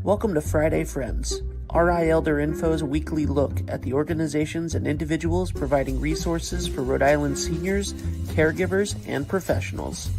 Welcome to Friday Friends, RI Elder Info's weekly look at the organizations and individuals providing resources for Rhode Island seniors, caregivers, and professionals.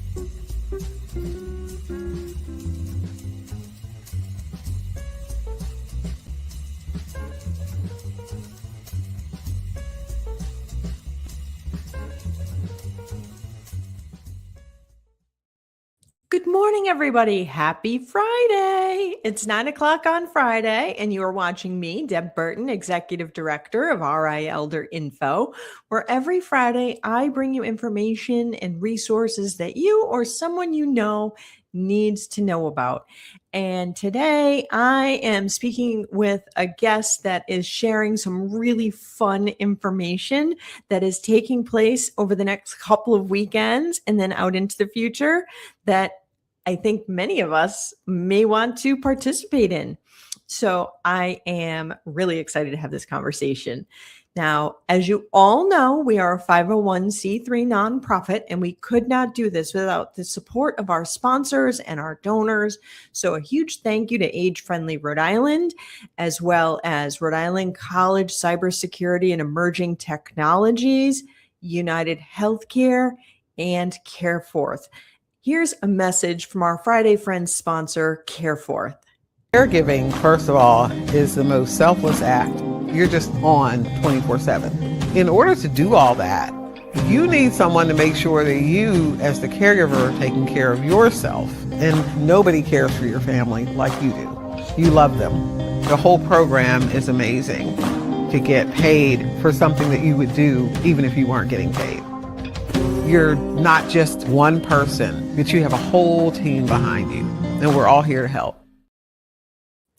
Good morning, everybody. Happy Friday. It's 9 o'clock on Friday, and you are watching me, Deb Burton, Executive Director of RI Elder Info, where every Friday I bring you information and resources that you or someone you know needs to know about. And today I am speaking with a guest that is sharing some really fun information that is taking place over the next couple of weekends and then out into the future that I think many of us may want to participate in. So I am really excited to have this conversation. Now, as you all know, we are a 501c3 nonprofit, and we could not do this without the support of our sponsors and our donors. So a huge thank you to Age Friendly Rhode Island, as well as Rhode Island College Cybersecurity and Emerging Technologies, United Healthcare, and CareForth. Here's a message from our Friday Friends sponsor, CareForth. Caregiving, first of all, is the most selfless act. You're just on 24/7. In order to do all that, you need someone to make sure that you, as the caregiver, are taking care of yourself. And nobody cares for your family like you do. You love them. The whole program is amazing to get paid for something that you would do even if you weren't getting paid. You're not just one person, but you have a whole team behind you, and we're all here to help.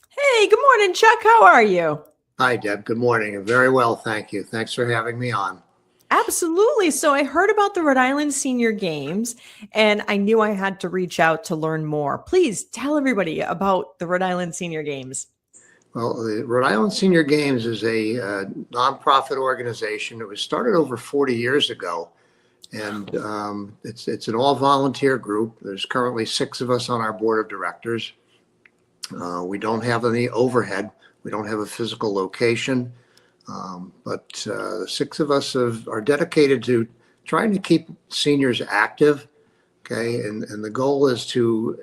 Hey, good morning, Chuck. How are you? Hi, Deb. Good morning. Very well, thank you. Thanks for having me on. Absolutely. So I heard about the Rhode Island Senior Games, and I knew I had to reach out to learn more. Please tell everybody about the Rhode Island Senior Games. Well, the Rhode Island Senior Games is a nonprofit organization. It was started over 40 years ago. And it's an all-volunteer group. There's currently 6 of us on our board of directors. We don't have any overhead. We don't have a physical location. But the 6 of us are dedicated to trying to keep seniors active. Okay, and the goal is to,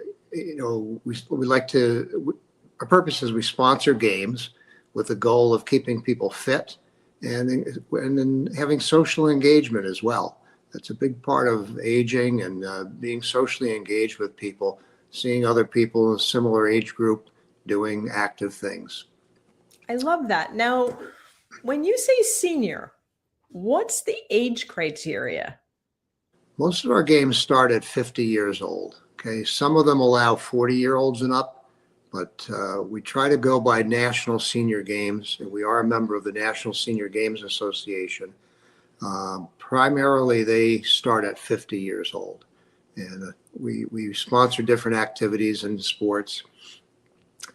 we like to, our purpose is we sponsor games with the goal of keeping people fit and then having social engagement as well. That's a big part of aging and being socially engaged with people, seeing other people in a similar age group doing active things. I love that. Now, when you say senior, what's the age criteria? Most of our games start at 50 years old. Okay, some of them allow 40-year-olds and up, but we try to go by National Senior Games, and we are a member of the National Senior Games Association. Primarily, they start at 50 years old, and we sponsor different activities and sports,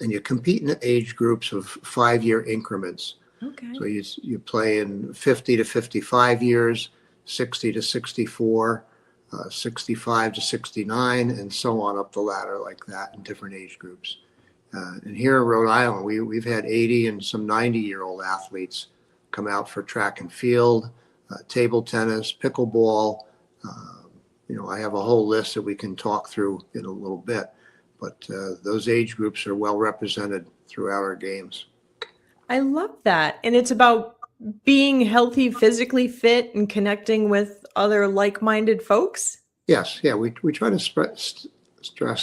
and you compete in age groups of 5-year increments. Okay. So you play in 50 to 55 years, 60 to 64, 65 to 69, and so on up the ladder like that in different age groups. And here in Rhode Island, we've had 80 and some 90-year-old athletes come out for track and field, table tennis, pickleball. I have a whole list that we can talk through in a little bit, but those age groups are well represented throughout our games. I love that. And it's about being healthy, physically fit, and connecting with other like-minded folks. Yes. Yeah. We try to stress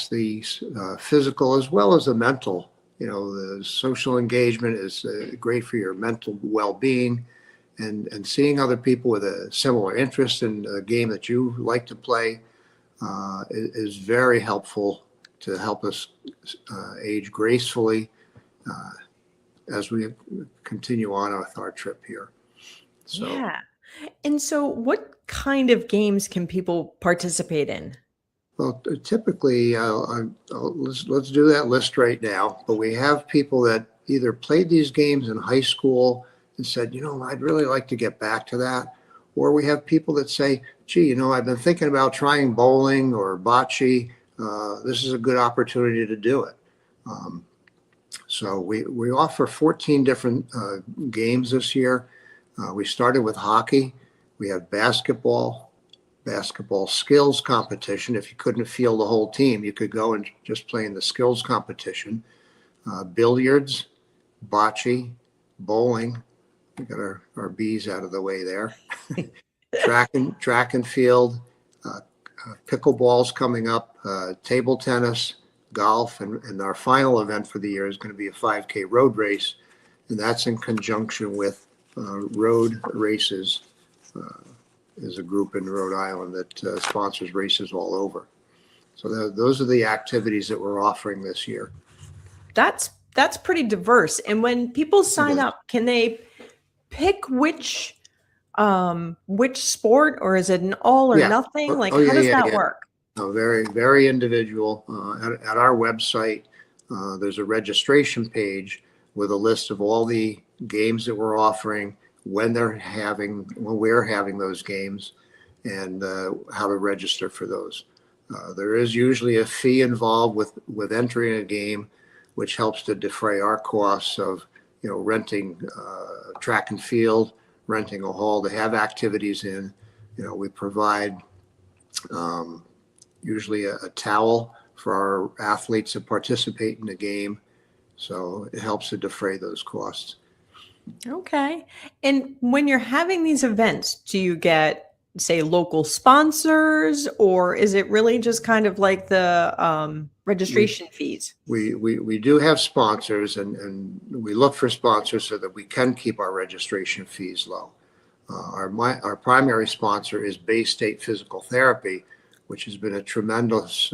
the physical as well as the mental. The social engagement is great for your mental well-being. And seeing other people with a similar interest in a game that you like to play is very helpful to help us age gracefully as we continue on with our trip here. So, yeah. And so what kind of games can people participate in? Well, typically, let's do that list right now. But we have people that either played these games in high school and said, I'd really like to get back to that. Or we have people that say, gee, I've been thinking about trying bowling or bocce. This is a good opportunity to do it. So we offer 14 different games this year. We started with hockey. We have basketball skills competition. If you couldn't field the whole team, you could go and just play in the skills competition. Billiards, bocce, bowling. We got our B's out of the way there. track and field, pickleball's coming up, table tennis, golf, and our final event for the year is going to be a 5K road race, and that's in conjunction with Road Races. Is a group in Rhode Island that sponsors races all over. So those are the activities that we're offering this year. That's pretty diverse. And when people sign up, can they pick which sport, or is it an all or nothing? Like, how does that work? No, very, very individual. At our website, there's a registration page with a list of all the games that we're offering, when we're having those games, and how to register for those. There is usually a fee involved with entering a game, which helps to defray our costs of renting track and field, renting a hall to have activities in. We provide usually a towel for our athletes to participate in the game, so it helps to defray those costs. Okay. And when you're having these events, do you get, say, local sponsors, or is it really just kind of like the registration fees? We do have sponsors, and we look for sponsors so that we can keep our registration fees low. Our primary sponsor is Bay State Physical Therapy, which has been a tremendous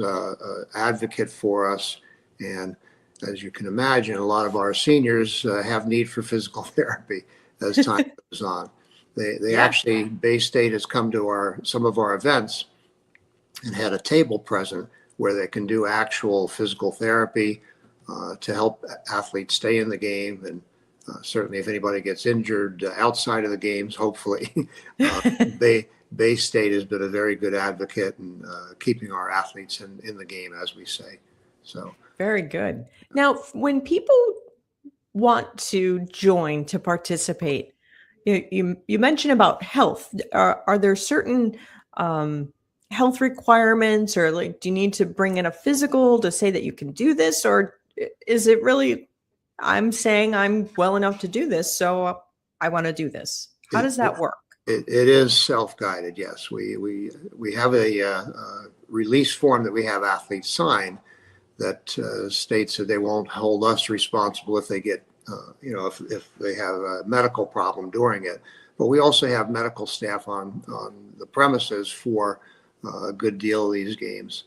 advocate for us. And as you can imagine, a lot of our seniors have need for physical therapy as time goes on. They actually, Bay State has come to some of our events and had a table present where they can do actual physical therapy to help athletes stay in the game. And certainly if anybody gets injured outside of the games, hopefully, Bay State has been a very good advocate in keeping our athletes in the game, as we say. So very good. Now, when people want to join to participate, you mentioned about health. Are there certain health requirements, or like, do you need to bring in a physical to say that you can do this, or is it really, I'm saying I'm well enough to do this, so I want to do this? How does that work? It is self-guided. Yes, we have a release form that we have athletes sign that states that they won't hold us responsible if they get, if they have a medical problem during it. But we also have medical staff on the premises for a good deal of these games,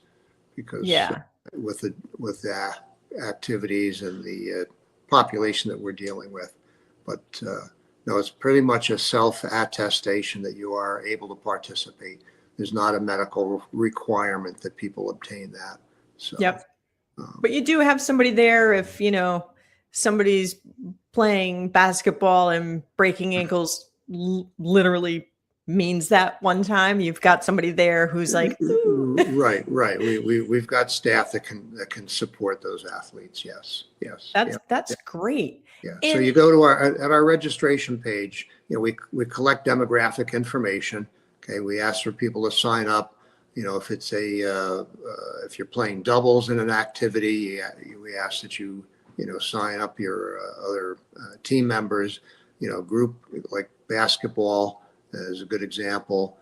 because with the activities and the population that we're dealing with. But no, it's pretty much a self-attestation that you are able to participate. There's not a medical requirement that people obtain that. So, but you do have somebody there if, somebody's playing basketball and breaking ankles literally means that one time you've got somebody there who's like, ooh. Right. We've got staff that can support those athletes. Yes. That's great. Yeah. So you go to our registration page, we collect demographic information. Okay. We ask for people to sign up. If it's if you're playing doubles in an activity, we ask that you sign up your other team members. Group like basketball is a good example.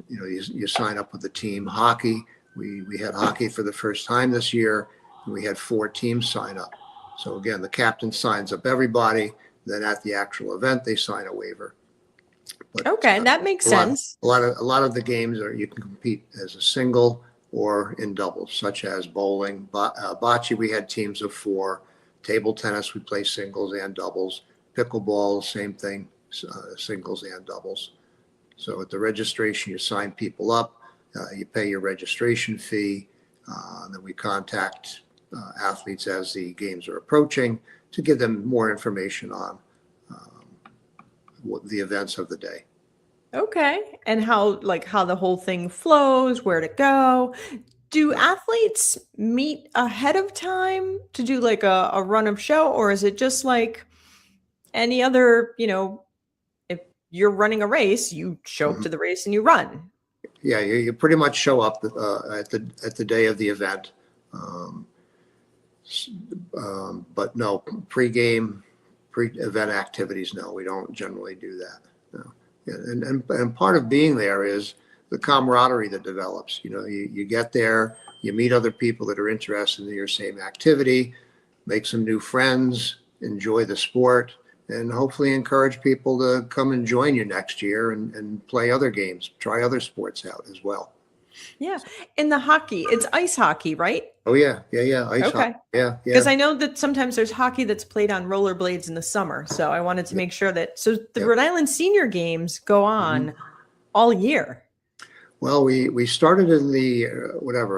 You sign up with the team. Hockey, we had hockey for the first time this year, and we had 4 teams sign up. So again, the captain signs up everybody. Then at the actual event, they sign a waiver. But, okay, that makes sense. A lot of the games you can compete as a single or in doubles, such as bowling. Bocce, we had teams of 4. Table tennis, we play singles and doubles. Pickleball, same thing, singles and doubles. So at the registration, you sign people up, you pay your registration fee, and then we contact athletes as the games are approaching to give them more information on the events of the day. Okay. And how the whole thing flows, where to go. Do athletes meet ahead of time to do like a run of show, or is it just like any other, if you're running a race, you show up Mhm. to the race and you run? Yeah, you pretty much show up at the day of the event. Um, but no, pre-game, pre-event activities, no, we don't generally do that. No. Yeah, and part of being there is the camaraderie that develops. You get there, you meet other people that are interested in your same activity, make some new friends, enjoy the sport, and hopefully encourage people to come and join you next year and play other games, try other sports out as well. Yeah. In the hockey, it's ice hockey, right? Oh yeah, yeah, ice Okay. hockey. Yeah, Because yeah. I know that sometimes there's hockey that's played on rollerblades in the summer. So I wanted to make sure that, so the Yeah. Rhode Island Senior Games go on all year. Well, we started in the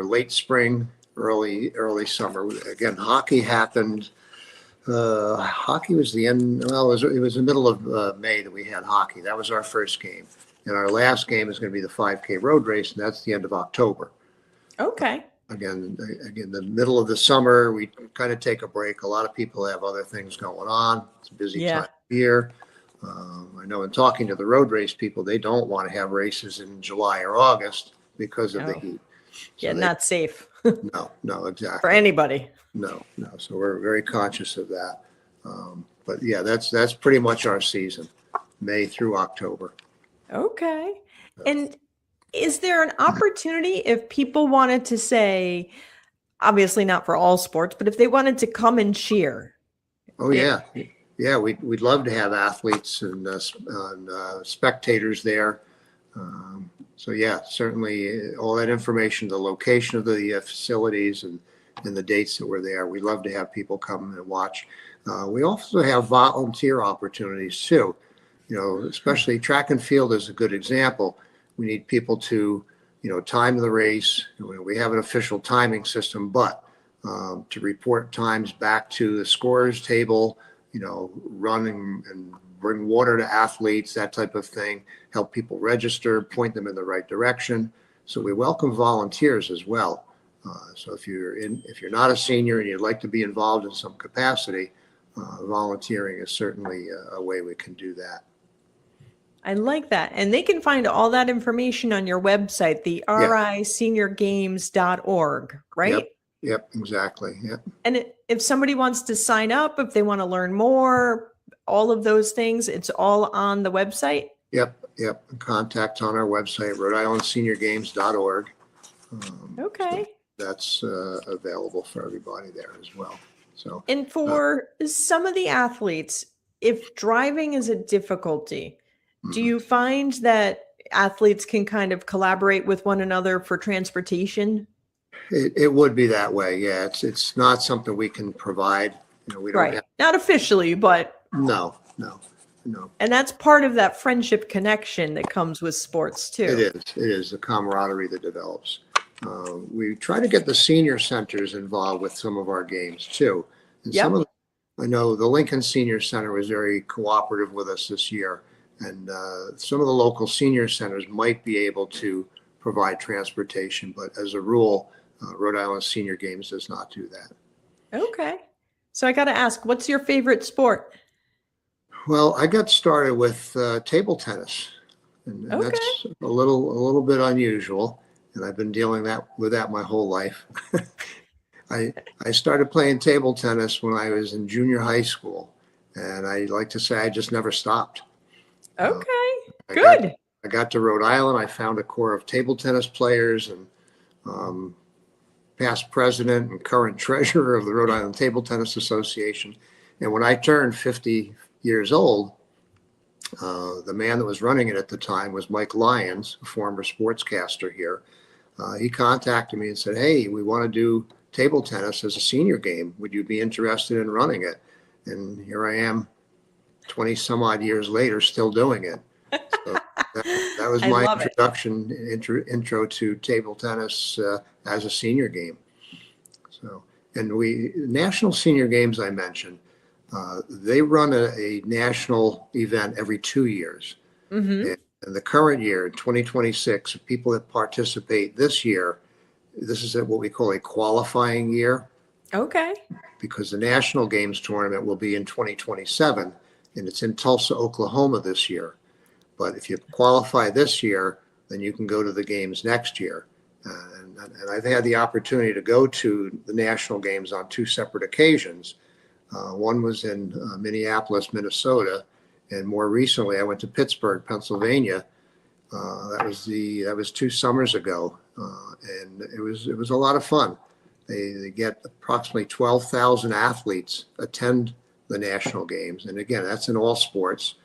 late spring, early summer. Again, hockey happened. Hockey was the end. Well, it was the middle of May that we had hockey. That was our first game, and our last game is going to be the 5K road race, and that's the end of October. Okay. Again, the middle of the summer, we kind of take a break. A lot of people have other things going on. It's a busy Yeah. time of year. I know in talking to the road race people, they don't want to have races in July or August because of the No. heat. Yeah, they- not safe No, exactly. for anybody. No. So we're very conscious of that. But yeah, that's pretty much our season, May through October. Okay. And is there an opportunity if people wanted to say, obviously not for all sports, but if they wanted to come and cheer? Oh yeah, yeah. We'd love to have athletes and spectators there. So yeah, certainly all that information, the location of the facilities and the dates that we're there. We'd love to have people come and watch. We also have volunteer opportunities too. Especially track and field is a good example. We need people to, time the race. We have an official timing system, but to report times back to the scorers table, running and bring water to athletes, that type of thing, help people register, point them in the right direction. So we welcome volunteers as well. So if you're not a senior and you'd like to be involved in some capacity, volunteering is certainly a way we can do that. I like that. And they can find all that information on your website, the riseniorgames.org, right? Yep, exactly. Yep. And if somebody wants to sign up, if they want to learn more, all of those things, it's all on the website? Yep. Contacts on our website, rhodeilandseniorgames.org. Okay. That's available for everybody there as well. So, And for some of the athletes, if driving is a difficulty, do you find that athletes can kind of collaborate with one another for transportation? it would be that way. Yeah, it's not something we can provide. We don't Right. have. Not officially, but No. and that's part of that friendship connection that comes with sports too. It is the camaraderie that develops. We try to get the senior centers involved with some of our games too. And Yep. I know the Lincoln Senior Center was very cooperative with us this year, and some of the local senior centers might be able to provide transportation, but as a rule, Rhode Island Senior Games does not do that. Okay. So I got to ask, what's your favorite sport? Well, I got started with table tennis, and Okay. that's a little bit unusual, and I've been dealing with that my whole life. I started playing table tennis when I was in junior high school, and I like to say I just never stopped. Okay. I Good. got to Rhode Island. I found a core of table tennis players and past president and current treasurer of the Rhode Island Table Tennis Association. And when I turned 50 years old, the man that was running it at the time was Mike Lyons, a former sportscaster here. He contacted me and said, "Hey, we want to do table tennis as a senior game. Would you be interested in running it?" And here I am 20 some odd years later, still doing it. So that was I my love it. introduction, intro to table tennis as a senior game. So, and National Senior Games I mentioned, they run a national event every 2 years. Mm-hmm. And the current year, 2026, people that participate this year, this is what we call a qualifying year, Okay. because the National Games tournament will be in 2027, and it's in Tulsa, Oklahoma this year. But if you qualify this year, then you can go to the games next year. And I've had the opportunity to go to the National Games on two separate occasions. One was in Minneapolis, Minnesota, and more recently I went to Pittsburgh, Pennsylvania. That was 2 summers ago, and it was a lot of fun. They get approximately 12,000 athletes attend the National Games, and again, that's in all sports.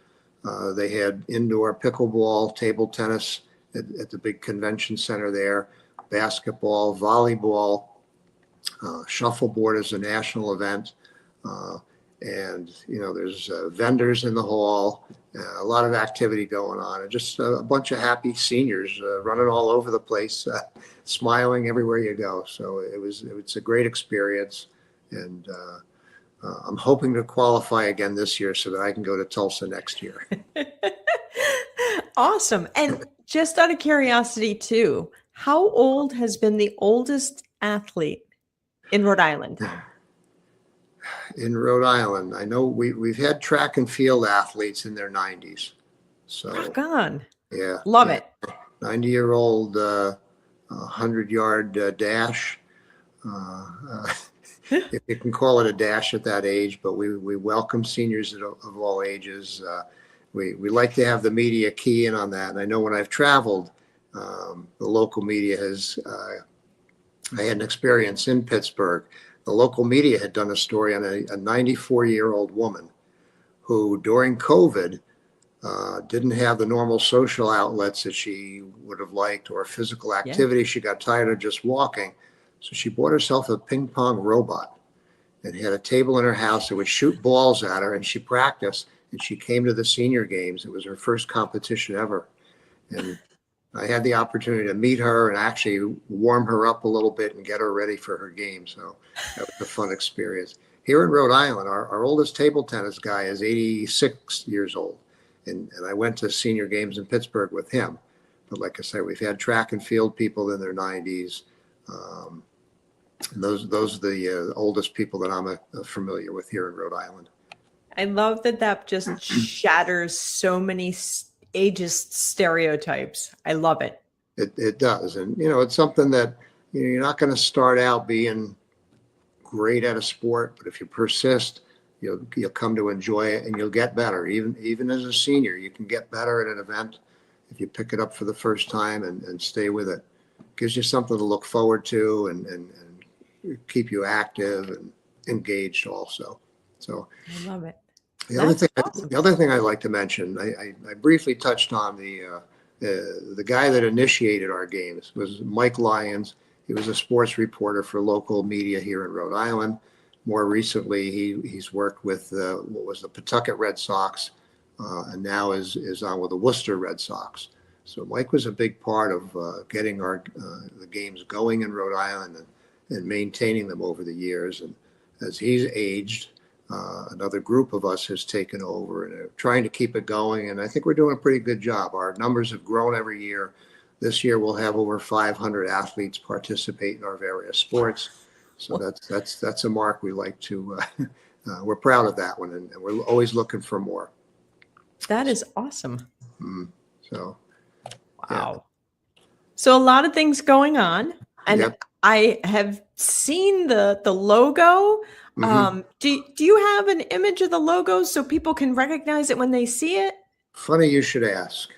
They had indoor pickleball, table tennis at the big convention center there, basketball, volleyball, shuffleboard is a national event. And, there's vendors in the hall, a lot of activity going on, and just a bunch of happy seniors running all over the place, smiling everywhere you go. So it's a great experience. And I'm hoping to qualify again this year so that I can go to Tulsa next year. Awesome. And just out of curiosity too, how old has been the oldest athlete in Rhode Island? In Rhode Island, I know we've had track and field athletes in their 90s. So, Rock on. yeah. Love yeah. it. 90-year-old 100-yard dash. If you can call it a dash at that age, but we welcome seniors of all ages. We like to have the media key in on that. And I know when I've traveled, the local media has, I had an experience in Pittsburgh. The local media had done a story on a 94-year-old woman who during COVID didn't have the normal social outlets that she would have liked or physical activity. Yeah. She got tired of just walking. So she bought herself a ping pong robot and had a table in her house that would shoot balls at her, and she practiced, and she came to the senior games. It was her first competition ever. And I had the opportunity to meet her and actually warm her up a little bit and get her ready for her game. So that was a fun experience. Here in Rhode Island, our oldest table tennis guy is 86 years old. And I went to senior games in Pittsburgh with him. But like I said, we've had track and field people in their 90s. And those are the oldest people that I'm familiar with here in Rhode Island. I love that just shatters so many ageist stereotypes. I love it. It does. And, it's something that you're not going to start out being great at a sport, but if you persist, you'll come to enjoy it and you'll get better. Even as a senior, you can get better at an event if you pick it up for the first time and stay with it. It gives you something to look forward to and keep you active and engaged also. So I love it. The other thing I'd like to mention, I briefly touched on the guy that initiated our games was Mike Lyons. He was a sports reporter for local media here in Rhode Island. More recently, he's worked with what was the Pawtucket Red Sox, and now is on with the Worcester Red Sox. So Mike was a big part of getting the games going in Rhode Island and maintaining them over the years. And as he's aged, another group of us has taken over and are trying to keep it going. And I think we're doing a pretty good job. Our numbers have grown every year. This year we'll have over 500 athletes participate in our various sports. So that's a mark we like to, we're proud of that one. And we're always looking for more. That is awesome. So, wow. Yeah. So a lot of things going on. And yep. I have seen the logo. Mm-hmm. Do you have an image of the logo so people can recognize it when they see it? Funny you should ask.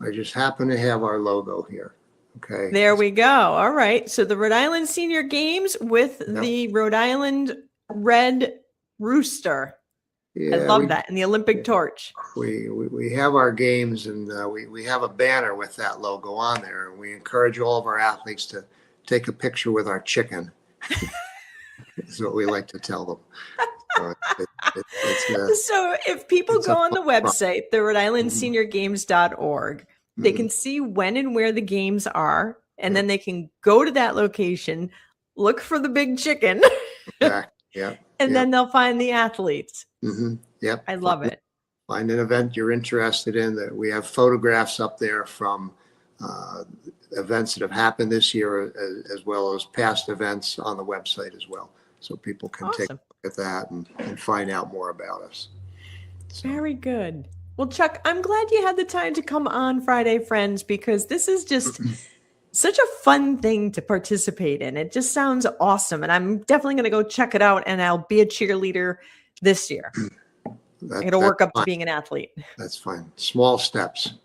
I just happen to have our logo here. Okay. There we go. All right. So the Rhode Island Senior Games with the Rhode Island Red Rooster. Yeah, I love that. And the Olympic torch. We have our games and we have a banner with that logo on there. And we encourage all of our athletes to take a picture with our chicken. That's what we like to tell them. So if people go on the website, the Rhode Island Senior Games.org, they can see when and where the games are, and then they can go to that location, look for the big chicken, and then they'll find the athletes. Mm-hmm. Yep. I love it. Find an event you're interested in. That we have photographs up there from uh, events that have happened this year, as well as past events on the website as well. So people can take a Awesome. look at that and find out more about us. So, Very good. Well, Chuck, I'm glad you had the time to come on Friday Friends, because this is just such a fun thing to participate in. It just sounds awesome. And I'm definitely going to go check it out, and I'll be a cheerleader this year. I got to work up to being an athlete. That's fine. Small steps. Start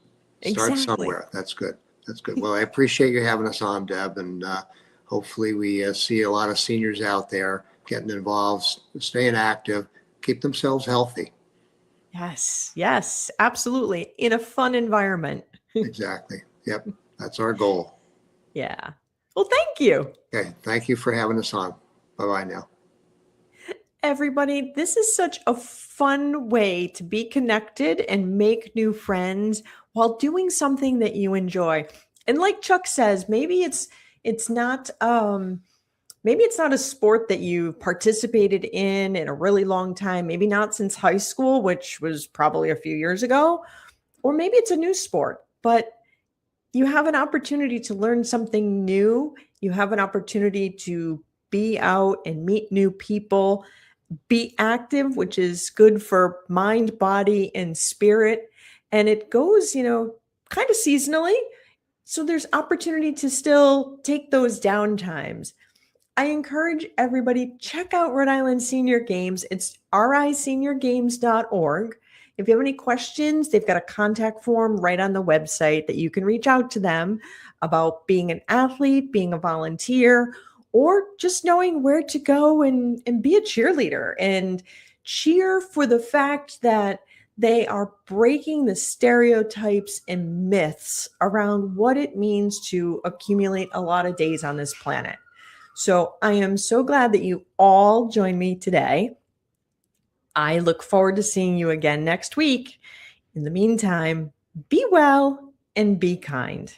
Exactly. somewhere. That's good. That's good. Well, I appreciate you having us on, Deb, and hopefully we see a lot of seniors out there getting involved, staying active, keep themselves healthy. Yes. Yes, absolutely. In a fun environment. Exactly. Yep. That's our goal. Yeah. Well, thank you. Okay. Thank you for having us on. Bye-bye now. Everybody, this is such a fun way to be connected and make new friends while doing something that you enjoy. And like Chuck says, maybe it's not maybe it's not a sport that you've participated in a really long time, maybe not since high school, which was probably a few years ago, or maybe it's a new sport, but you have an opportunity to learn something new. You have an opportunity to be out and meet new people, be active, which is good for mind, body, and spirit. And it goes, kind of seasonally. So there's opportunity to still take those down times. I encourage everybody, check out Rhode Island Senior Games. It's riseniorgames.org. If you have any questions, they've got a contact form right on the website that you can reach out to them about being an athlete, being a volunteer, or just knowing where to go and be a cheerleader and cheer for the fact that they are breaking the stereotypes and myths around what it means to accumulate a lot of days on this planet. So I am so glad that you all joined me today. I look forward to seeing you again next week. In the meantime, be well and be kind.